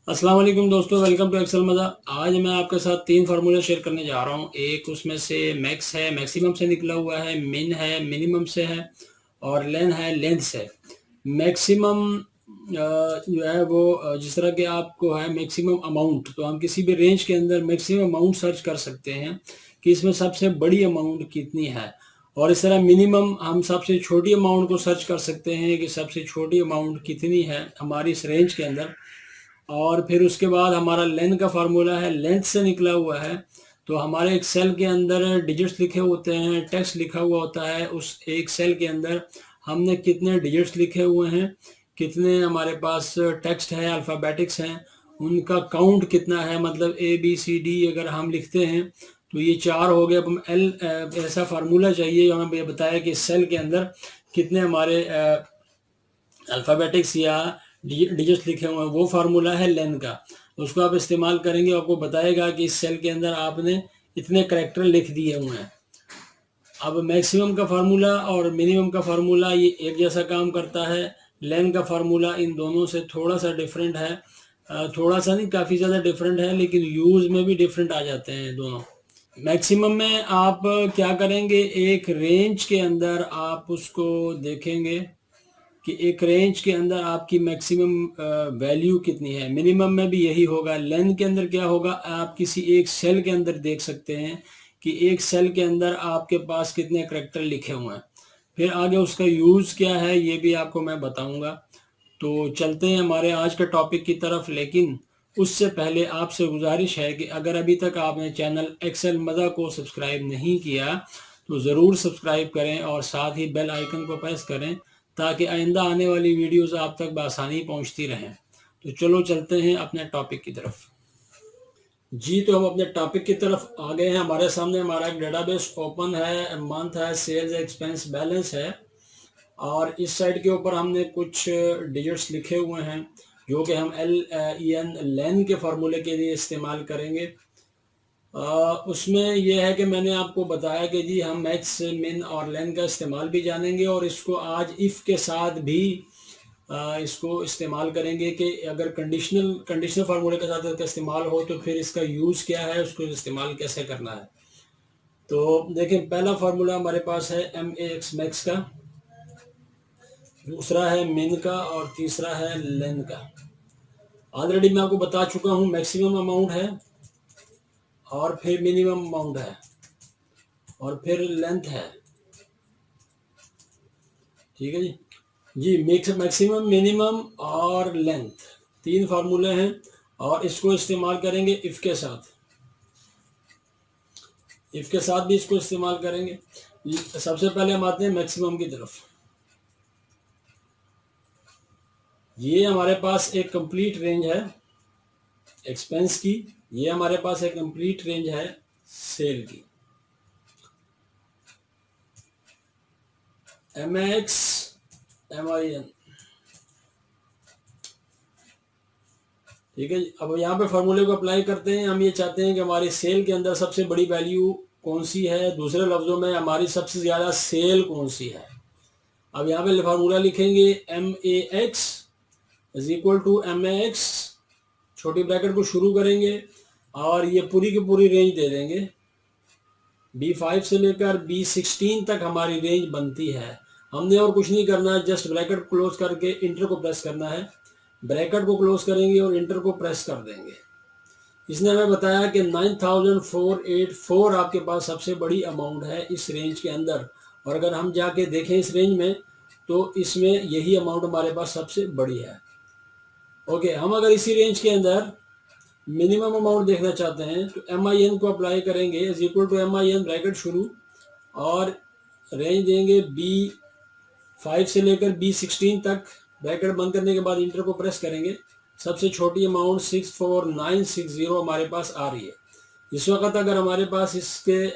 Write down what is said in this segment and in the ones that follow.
अस्सलाम वालेकुम दोस्तों, वेलकम टू एक्सेल मज़ा। आज मैं आपके साथ तीन फार्मूले शेयर करने जा रहा हूँ। एक उसमें से मैक्स है, मैक्सिमम से निकला हुआ है, मिन है, मिनिमम से है, और लेन है, लेंथ से। मैक्सिमम जो है वो जिस तरह के आपको है मैक्सिमम अमाउंट, तो हम किसी भी रेंज के अंदर मैक्सिमम अमाउंट सर्च कर सकते हैं कि इसमें सबसे बड़ी अमाउंट कितनी है। और इस तरह मिनिमम हम सबसे छोटी अमाउंट को सर्च कर सकते हैं कि सबसे छोटी अमाउंट कितनी है हमारी इस रेंज के अंदर। और फिर उसके बाद हमारा लेंथ का फार्मूला है, लेंथ से निकला हुआ है। तो हमारे एक सेल के अंदर डिजिट्स लिखे होते हैं, टेक्स्ट लिखा हुआ होता है। उस एक सेल के अंदर हमने कितने डिजिट्स लिखे हुए हैं, कितने हमारे पास टेक्स्ट है, अल्फ़ाबेटिक्स हैं, उनका काउंट कितना है, मतलब ए बी सी डी अगर हम लिखते हैं तो ये चार हो गए। अब हम एल ऐसा फार्मूला चाहिए जो हमें बताया कि सेल के अंदर कितने हमारे अल्फ़ाबेटिक्स या डिजिट्स लिखे हुए हैं। वो फार्मूला है लेन का। उसको आप इस्तेमाल करेंगे, आपको बताएगा कि इस सेल के अंदर आपने इतने करैक्टर लिख दिए हुए हैं। अब मैक्सिमम का फार्मूला और मिनिमम का फार्मूला ये एक जैसा काम करता है। लेन का फार्मूला इन दोनों से थोड़ा सा डिफरेंट है, थोड़ा सा नहीं, काफ़ी ज़्यादा डिफरेंट है, लेकिन यूज़ में भी डिफरेंट आ जाते हैं दोनों। मैक्सिमम में आप क्या करेंगे, एक रेंज के अंदर आप उसको देखेंगे कि एक रेंज के अंदर आपकी मैक्सिमम वैल्यू कितनी है। मिनिमम में भी यही होगा। लेंथ के अंदर क्या होगा, आप किसी एक सेल के अंदर देख सकते हैं कि एक सेल के अंदर आपके पास कितने करैक्टर लिखे हुए हैं। फिर आगे उसका यूज़ क्या है ये भी आपको मैं बताऊंगा। तो चलते हैं हमारे आज के टॉपिक की तरफ, लेकिन उससे पहले आपसे गुजारिश है कि अगर अभी तक आपने चैनल एक्सेल मज़ा को सब्सक्राइब नहीं किया तो ज़रूर सब्सक्राइब करें और साथ ही बेल आइकन को प्रेस करें ताकि आइंदा आने वाली वीडियोस आप तक बआसानी पहुंचती रहें। तो चलो चलते हैं अपने टॉपिक की तरफ। जी, तो हम अपने टॉपिक की तरफ आ गए हैं। हमारे सामने हमारा एक डेटाबेस ओपन है, मंथ है, सेल्स एक्सपेंस बैलेंस है, और इस साइड के ऊपर हमने कुछ डिजिट्स लिखे हुए हैं जो कि हम एल ई एन लेन के फार्मूले के लिए इस्तेमाल करेंगे। उसमें यह है कि मैंने आपको बताया कि जी हम मैक्स, मिन और लेन का इस्तेमाल भी जानेंगे, और इसको आज इफ़ के साथ भी इसको इस्तेमाल करेंगे कि अगर कंडीशनल फार्मूले के साथ इसका इस्तेमाल हो तो फिर इसका यूज़ क्या है, उसको इस्तेमाल कैसे करना है। तो देखिए, पहला फार्मूला हमारे पास है एम ए एक्स मैक्स का, दूसरा है मिन का, और तीसरा है लेन का। ऑलरेडी मैं आपको बता चुका हूँ, मैक्सिमम अमाउंट है, और फिर मिनिमम अमाउंट है, और फिर लेंथ है। ठीक है जी। जी, मैक्सिमम, मिनिमम और लेंथ, तीन फार्मूले हैं, और इसको इस्तेमाल करेंगे इफ़ के साथ। इफ़ के साथ भी इसको इस्तेमाल करेंगे। सबसे पहले हम आते हैं मैक्सिमम की तरफ। ये हमारे पास एक कंप्लीट रेंज है एक्सपेंस की, ये हमारे पास एक कंप्लीट रेंज है सेल की। M X M I N, ठीक है जी। अब यहाँ पे फार्मूले को अप्लाई करते हैं। हम ये चाहते हैं कि हमारी सेल के अंदर सबसे बड़ी वैल्यू कौन सी है, दूसरे लफ्ज़ों में हमारी सबसे ज़्यादा सेल कौन सी है। अब यहाँ पे फार्मूला लिखेंगे M A X is equal to M A X, छोटी ब्रैकेट को शुरू करेंगे और ये पूरी की पूरी रेंज दे देंगे। B5 से लेकर B16 तक हमारी रेंज बनती है। हमने और कुछ नहीं करना है, जस्ट ब्रैकेट क्लोज करके इंटर को प्रेस करना है। ब्रैकेट को क्लोज करेंगे और इंटर को प्रेस कर देंगे। इसने हमें बताया कि 9484 आपके पास सबसे बड़ी अमाउंट है इस रेंज के अंदर। और अगर हम जाके देखें इस रेंज में तो इसमें यही अमाउंट हमारे पास सबसे बड़ी है। ओके, हम अगर इसी रेंज के अंदर मिनिमम अमाउंट देखना चाहते हैं तो एम आई एन को अप्लाई करेंगे, is equal to M I N, bracket शुरू, और रेंज देंगे B5 से लेकर B16 तक। ब्रैकेट बंद करने के बाद इंटर को प्रेस करेंगे। सबसे छोटी अमाउंट 64960 हमारे पास आ रही है इस वक्त। अगर हमारे पास इसके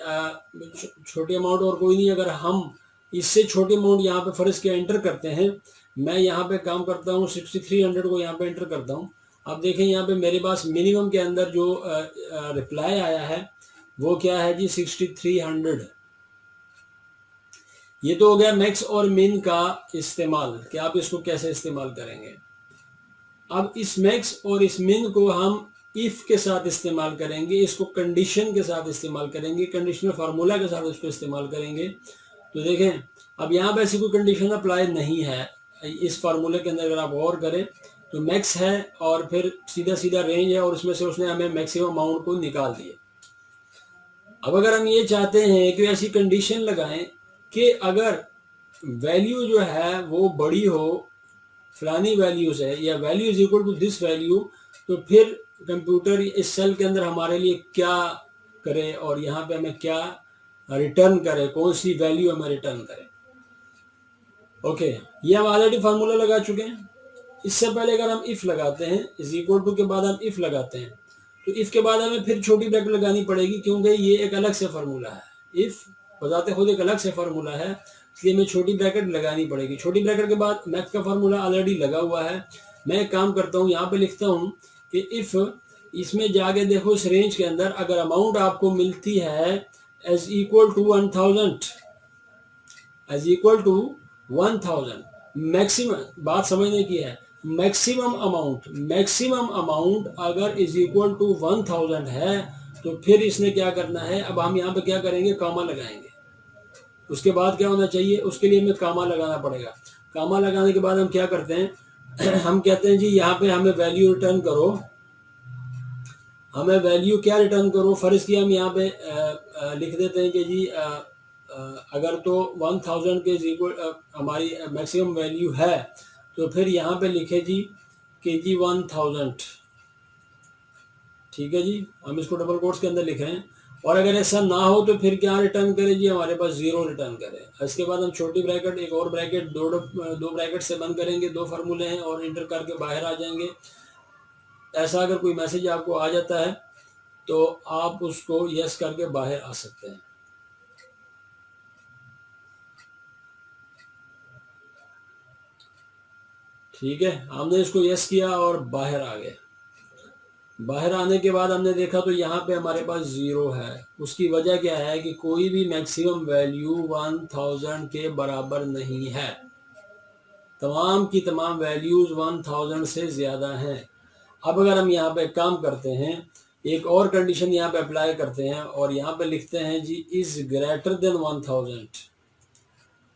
छोटी अमाउंट और कोई नहीं, अगर हम इससे छोटी अमाउंट यहाँ पे फर्ज किया एंटर करते हैं, मैं यहाँ पे काम करता हूँ 6300 को यहाँ पे एंटर करता हूँ। अब देखें यहाँ पे मेरे पास मिनिमम के अंदर जो रिप्लाई आया है वो क्या है जी, 6300। ये तो हो गया मैक्स और मिन का इस्तेमाल कि आप इसको कैसे इस्तेमाल करेंगे। अब इस मैक्स और इस मिन को हम इफ के साथ इस्तेमाल करेंगे, इसको कंडीशन के साथ इस्तेमाल करेंगे, कंडीशनल फार्मूला के साथ इसको इस्तेमाल करेंगे। तो देखें अब यहाँ पे ऐसी कोई कंडीशन अप्लाई नहीं है इस फार्मूले के अंदर। अगर आप गौर करें तो मैक्स है और फिर सीधा सीधा रेंज है और उसमें से उसने हमें मैक्सिमम अमाउंट को निकाल दिया। अब अगर हम ये चाहते हैं कि ऐसी कंडीशन लगाएं कि अगर वैल्यू जो है वो बड़ी हो फलानी वैल्यू से या value is equal to this value, तो फिर कंप्यूटर इस सेल के अंदर हमारे लिए क्या करे और यहाँ पे हमें क्या रिटर्न करे, कौन सी वैल्यू हमें रिटर्न करे। ओके, ये हम ऑलरेडी फार्मूला लगा चुके हैं। इससे पहले अगर हम इफ लगाते हैं इज इक्वल टू के बाद हम इफ लगाते हैं, तो इफ के बाद हमें फिर छोटी ब्रैकेट लगानी पड़ेगी क्योंकि ये एक अलग से फार्मूला है। इफ बताते खुद एक अलग से फार्मूला है, इसलिए हमें छोटी ब्रैकेट लगानी पड़ेगी। छोटी ब्रैकेट के बाद मैथ का फार्मूला ऑलरेडी लगा हुआ है। मैं एक काम करता हूँ, यहाँ पे लिखता हूँ कि इफ इसमें जाके देखो इस रेंज के अंदर अगर अमाउंट आपको मिलती है as equal to 1000, as equal to 1000, maximum बात समझने की है, मैक्सिमम अमाउंट अगर इज इक्वल टू 1000 है तो फिर इसने क्या करना है, अब हम यहाँ पे क्या करेंगे, कामा लगाएंगे। उसके बाद क्या होना चाहिए, उसके लिए हमें कामा लगाना पड़ेगा। कामा लगाने के बाद हम क्या करते हैं हम कहते हैं जी यहाँ पे हमें वैल्यू रिटर्न करो, हमें वैल्यू क्या रिटर्न करो। फर्ज किया हम यहाँ पे लिख देते हैं कि जी अगर तो 1000 के इक्वल हमारी मैक्सिमम वैल्यू है तो फिर यहाँ पे लिखे जी कि जी 1000, ठीक है जी, हम इसको डबल कोट्स के अंदर लिख रहे हैं। और अगर ऐसा ना हो तो फिर क्या रिटर्न करें जी, हमारे पास 0 रिटर्न करें। इसके बाद हम छोटी ब्रैकेट एक और ब्रैकेट दो ब्रैकेट से बंद करेंगे, दो फार्मूले हैं और इंटर करके बाहर आ जाएंगे। ऐसा अगर कोई मैसेज आपको आ जाता है तो आप उसको यस करके बाहर आ सकते हैं। ठीक है, हमने इसको यस किया और बाहर आ गए। बाहर आने के बाद हमने देखा तो यहाँ पे हमारे पास 0 है। उसकी वजह क्या है कि कोई भी मैक्सिमम वैल्यू 1000 के बराबर नहीं है। तमाम की तमाम वैल्यूज 1000 से ज़्यादा हैं। अब अगर हम यहाँ पे काम करते हैं, एक और कंडीशन यहाँ पे अप्लाई करते हैं और यहाँ पे लिखते हैं G is greater than 1000,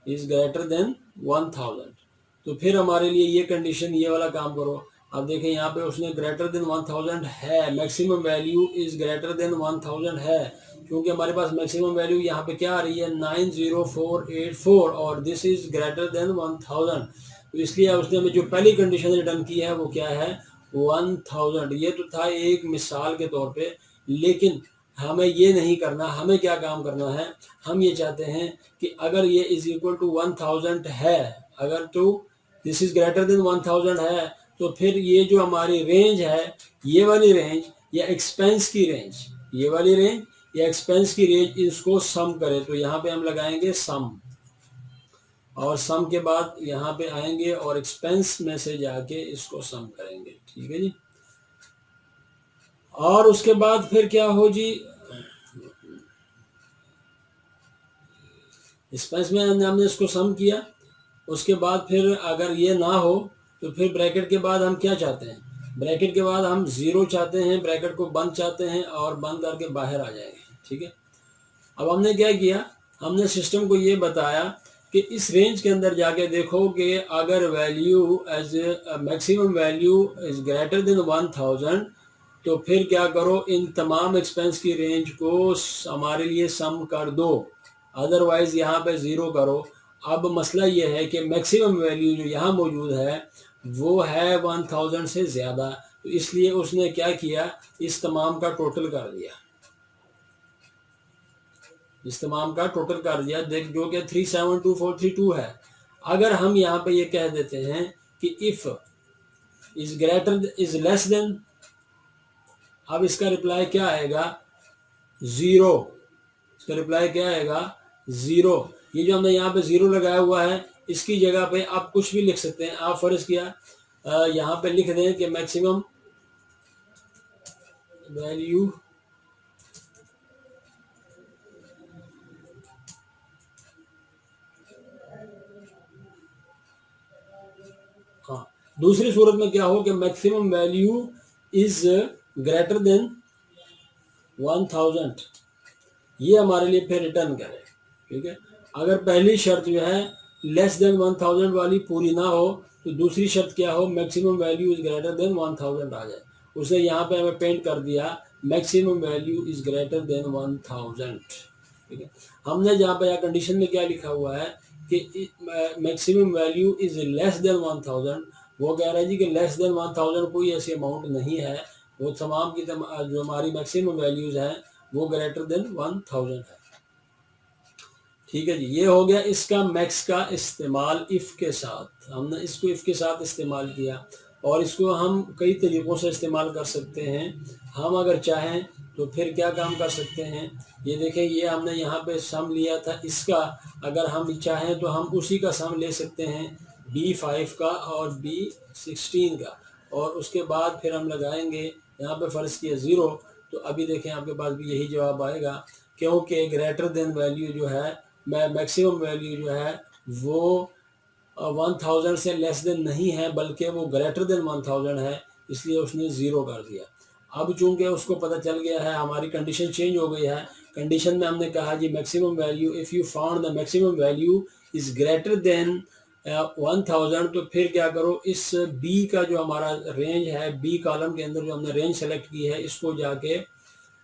is greater than 1000, तो फिर हमारे लिए ये कंडीशन ये वाला काम करो। अब देखें यहाँ पे उसने ग्रेटर देन 1000 है, maximum value is greater than 1000 है, क्योंकि हमारे पास मैक्सिमम वैल्यू यहाँ पे क्या आ रही है 90484 और दिस इज ग्रेटर देन 1000। तो इसलिए उसने हमें जो पहली कंडीशन रिटर्न की है वो क्या है 1000। ये तो था एक मिसाल के तौर पे, लेकिन हमें ये नहीं करना। हमें क्या काम करना है, हम ये चाहते हैं कि अगर ये इज इक्वल टू 1000 है, अगर तो दिस इज ग्रेटर देन 1000 है, तो फिर ये जो हमारी रेंज है, ये वाली रेंज या एक्सपेंस की रेंज, ये वाली रेंज या एक्सपेंस की रेंज, इसको सम करें। तो यहाँ पे हम लगाएंगे सम और सम के बाद यहाँ पे आएंगे और एक्सपेंस में से जाके इसको सम करेंगे। ठीक है जी, और उसके बाद फिर क्या हो जी, एक्सपेंस में हमने इसको सम किया। उसके बाद फिर अगर ये ना हो तो फिर ब्रैकेट के बाद हम क्या चाहते हैं, ब्रैकेट के बाद हम 0 चाहते हैं, ब्रैकेट को बंद चाहते हैं और बंद करके बाहर आ जाएंगे। ठीक है, अब हमने क्या किया, हमने सिस्टम को ये बताया कि इस रेंज के अंदर जाके देखो कि अगर value as maximum value is greater than 1000 तो फिर क्या करो, इन तमाम एक्सपेंस की रेंज को हमारे लिए सम कर दो, अदरवाइज यहाँ पे 0 करो। अब मसला ये है कि मैक्सिमम वैल्यू जो यहाँ मौजूद है वो है 1000 से ज़्यादा, तो इसलिए उसने क्या किया, इस तमाम का टोटल कर दिया, इस तमाम का टोटल कर दिया, देख जो कि 372432 है। अगर हम यहाँ पे ये कह देते हैं कि if is greater is less than, अब इसका रिप्लाई क्या आएगा 0, इसका रिप्लाई क्या आएगा 0। ये जो हमने यहाँ पे 0 लगाया हुआ है इसकी जगह पे आप कुछ भी लिख सकते हैं। आप फर्ज किया यहाँ पे लिख दें कि मैक्सिमम वैल्यू हाँ दूसरी सूरत में क्या हो कि maximum value is greater than 1000, ये हमारे लिए फिर रिटर्न करे। ठीक है, अगर पहली शर्त जो है लेस देन 1000 वाली पूरी ना हो तो दूसरी शर्त क्या हो, maximum value is greater than 1000 आ जाए। उसने यहाँ पे हमें पेंट कर दिया maximum value is greater than 1000। ठीक है, हमने जहाँ पे यहाँ कंडीशन में क्या लिखा हुआ है कि maximum value is less than 1000, वो कह रहा है जी कि लेस देन 1000 कोई ऐसी अमाउंट नहीं है, वो तमाम की जो हमारी मैक्सिमम वैल्यूज हैं वो ग्रेटर देन 1000 है। ठीक है जी, ये हो गया इसका मैक्स का इस्तेमाल इफ़ के साथ। हमने इसको इफ़ के साथ इस्तेमाल किया और इसको हम कई तरीक़ों से इस्तेमाल कर सकते हैं। हम अगर चाहें तो फिर क्या काम कर सकते हैं, ये देखें, ये हमने यहाँ पे सम लिया था इसका, अगर हम चाहें तो हम उसी का सम ले सकते हैं B5 का और B16 का, और उसके बाद फिर हम लगाएंगे यहाँ पे फ़र्ज़ किया 0, तो अभी देखें आपके पास भी यही जवाब आएगा, क्योंकि ग्रेटर देन वैल्यू जो है मैक्सिमम वैल्यू जो है वो 1000 से लेस देन नहीं है बल्कि वो ग्रेटर देन 1000 है, इसलिए उसने 0 कर दिया। अब चूंकि उसको पता चल गया है, हमारी कंडीशन चेंज हो गई है। कंडीशन में हमने कहा G maximum value, if you found the maximum value is greater than 1000, तो फिर क्या करो, इस बी का जो हमारा रेंज है, बी कॉलम के अंदर जो हमने रेंज सेलेक्ट की है इसको जाके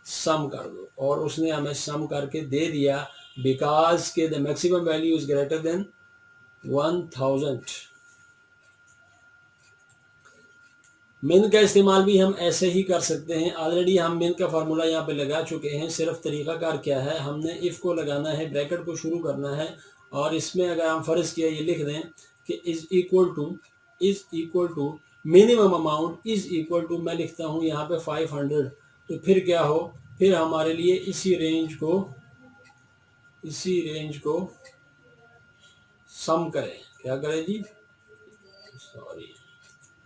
सम कर दो, और उसने हमें सम करके दे दिया बिकॉज के the maximum value is greater than 1000। मिन का इस्तेमाल भी हम ऐसे ही कर सकते हैं। ऑलरेडी हम मिन का फार्मूला यहाँ पे लगा चुके हैं, सिर्फ तरीक़ाकार क्या है, हमने इफ़ को लगाना है, ब्रैकेट को शुरू करना है, और इसमें अगर हम फ़र्ज़ किया ये लिख दें कि is equal to minimum amount is equal to, मैं लिखता हूँ यहाँ पे 500, तो फिर क्या हो, फिर हमारे लिए इसी रेंज को सम करें। क्या करें जी, सॉरी,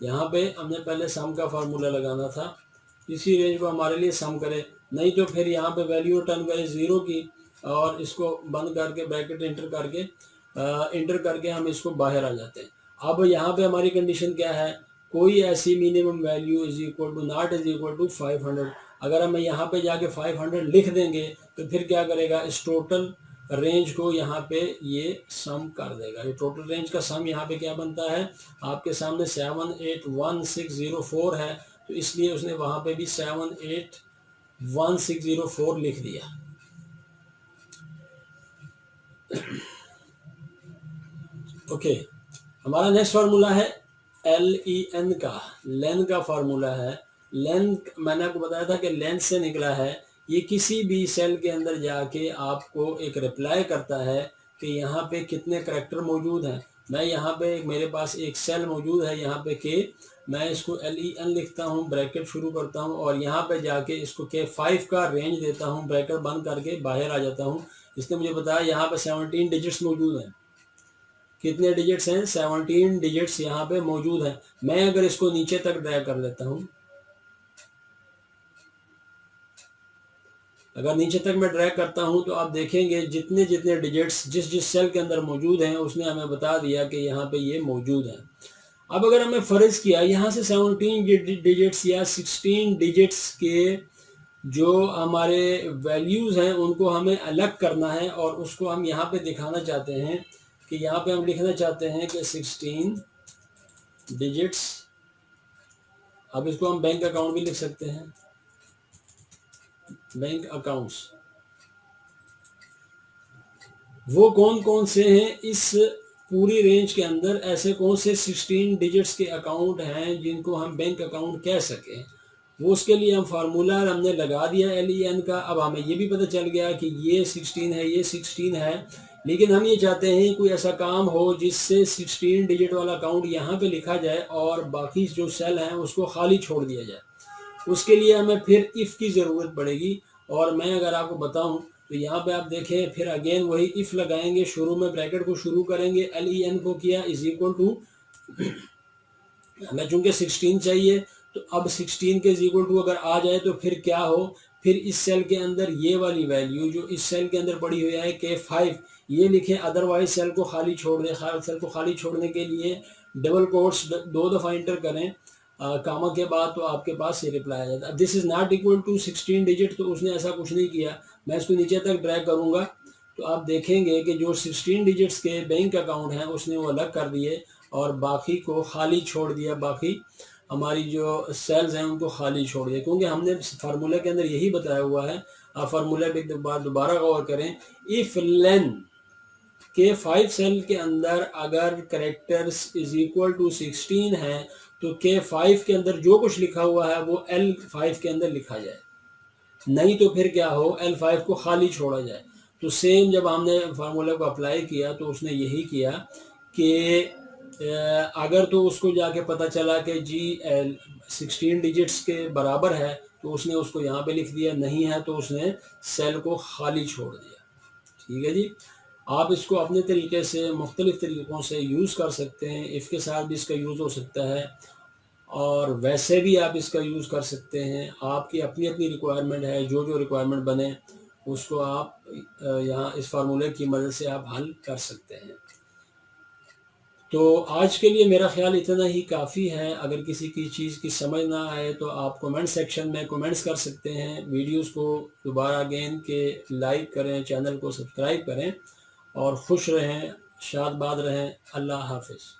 यहाँ पे हमने पहले सम का फार्मूला लगाना था, इसी रेंज को हमारे लिए सम करें, नहीं तो फिर यहाँ पे वैल्यू रिटर्न करें 0 की, और इसको बंद करके ब्रैकेट इंटर करके हम इसको बाहर आ जाते हैं। अब यहाँ पे हमारी कंडीशन क्या है, कोई ऐसी minimum value is equal to not is equal to 500। अगर हम यहाँ पे जाके 500 लिख देंगे तो फिर क्या करेगा, इस टोटल रेंज को यहाँ पे ये सम कर देगा। ये टोटल रेंज का सम यहाँ पे क्या बनता है, आपके सामने 781604 है, तो इसलिए उसने वहाँ पे भी 781604 लिख दिया। ओके, हमारा नेक्स्ट फार्मूला है LEN का, लेन का फार्मूला है। लेन मैंने आपको बताया था कि लेंथ से निकला है, ये किसी भी सेल के अंदर जाके आपको एक रिप्लाई करता है कि यहाँ पे कितने करैक्टर मौजूद हैं। मैं यहाँ पे मेरे पास एक सेल मौजूद है यहाँ पे के, मैं इसको LEN लिखता हूँ, ब्रैकेट शुरू करता हूँ, और यहाँ पे जाके इसको के 5 का रेंज देता हूँ, ब्रैकेट बंद करके बाहर आ जाता हूँ। इसने मुझे बताया यहाँ पे 17 डिजिट्स मौजूद हैं। कितने डिजिट्स हैं, 17 डिजिट्स यहाँ पे मौजूद हैं। मैं अगर इसको नीचे तक ड्रैग कर लेता हूँ, अगर नीचे तक मैं ड्रैग करता हूं तो आप देखेंगे जितने जितने डिजिट्स जिस सेल के अंदर मौजूद हैं उसने हमें बता दिया कि यहाँ पे ये मौजूद हैं। अब अगर हमें फ़र्ज़ किया यहाँ से 17 डिजिट्स या 16 डिजिट्स के जो हमारे वैल्यूज़ हैं उनको हमें अलग करना है, और उसको हम यहाँ पे दिखाना चाहते हैं कि यहाँ पे हम लिखना चाहते हैं कि 16 डिजिट्स। अब इसको हम बैंक अकाउंट भी लिख सकते हैं, बैंक अकाउंट्स। वो कौन कौन से हैं इस पूरी रेंज के अंदर, ऐसे कौन से 16 डिजिट्स के अकाउंट हैं जिनको हम बैंक अकाउंट कह सकें, वो उसके लिए हम फार्मूला हमने लगा दिया LEN का। अब हमें ये भी पता चल गया कि ये 16 है, ये 16 है, लेकिन हम ये चाहते हैं कोई ऐसा काम हो जिससे 16 डिजिट वाला अकाउंट यहाँ पे लिखा जाए और बाकी जो सेल हैं उसको खाली छोड़ दिया जाए। उसके लिए हमें फिर इफ़ की ज़रूरत पड़ेगी, और मैं अगर आपको बताऊं तो यहाँ पे आप देखें फिर अगेन वही इफ़ लगाएंगे, शुरू में ब्रैकेट को शुरू करेंगे, LEN को किया इज इक्वल टू, हमें चूँकि 16 चाहिए तो अब 16 के इज इक्वल टू अगर आ जाए तो फिर क्या हो, फिर इस सेल के अंदर ये वाली वैल्यू जो इस सेल के अंदर पड़ी हुई है K5 ये लिखें, अदरवाइज सेल को खाली छोड़ दें। सेल को खाली छोड़ने के लिए डबल कोट्स 2 दफ़ा इंटर करें कामा के बाद, तो आपके पास ये रिप्लाई आ जाता है। This is not equal to 16 digit, तो उसने ऐसा कुछ नहीं किया। मैं इसको नीचे तक ड्रैग करूँगा तो आप देखेंगे कि जो 16 डिजिट्स के बैंक अकाउंट हैं उसने वो अलग कर दिए और बाकी को खाली छोड़ दिया, बाकी हमारी जो सेल्स हैं उनको खाली छोड़ दिया, क्योंकि हमने फार्मूले के अंदर यही बताया हुआ है। आप फार्मूले पे एक बार दोबारा गौर करें। इफ़ लेन के 5 सेल के अंदर अगर करेक्टर्स इज इक्वल टू 16 है तो के 5 के अंदर जो कुछ लिखा हुआ है वो L5 के अंदर लिखा जाए, नहीं तो फिर क्या हो, L5 को खाली छोड़ा जाए। तो सेम जब हमने फार्मूले को अप्लाई किया तो उसने यही किया कि अगर तो उसको जाके पता चला कि जी 16 डिजिट्स के बराबर है तो उसने उसको यहाँ पे लिख दिया, नहीं है तो उसने सेल को खाली छोड़ दिया। ठीक है जी, आप इसको अपने तरीके से मुख्तलिफ़ तरीक़ों से यूज़ कर सकते हैं। इफ़ के साथ भी इसका यूज़ हो सकता है और वैसे भी आप इसका यूज़ कर सकते हैं। आपकी अपनी अपनी रिक्वायरमेंट है, जो जो रिक्वायरमेंट बने उसको आप यहाँ इस फार्मूले की मदद से आप हल कर सकते हैं। तो आज के लिए मेरा ख्याल इतना ही काफ़ी है। अगर किसी की चीज़ की समझ ना आए तो आप कमेंट सेक्शन में कमेंट्स कर सकते हैं। वीडियोस को दोबारा अगेन के लाइक करें, चैनल को सब्सक्राइब करें और खुश रहें, शाद बाद रहें। अल्लाह हाफ़िज़।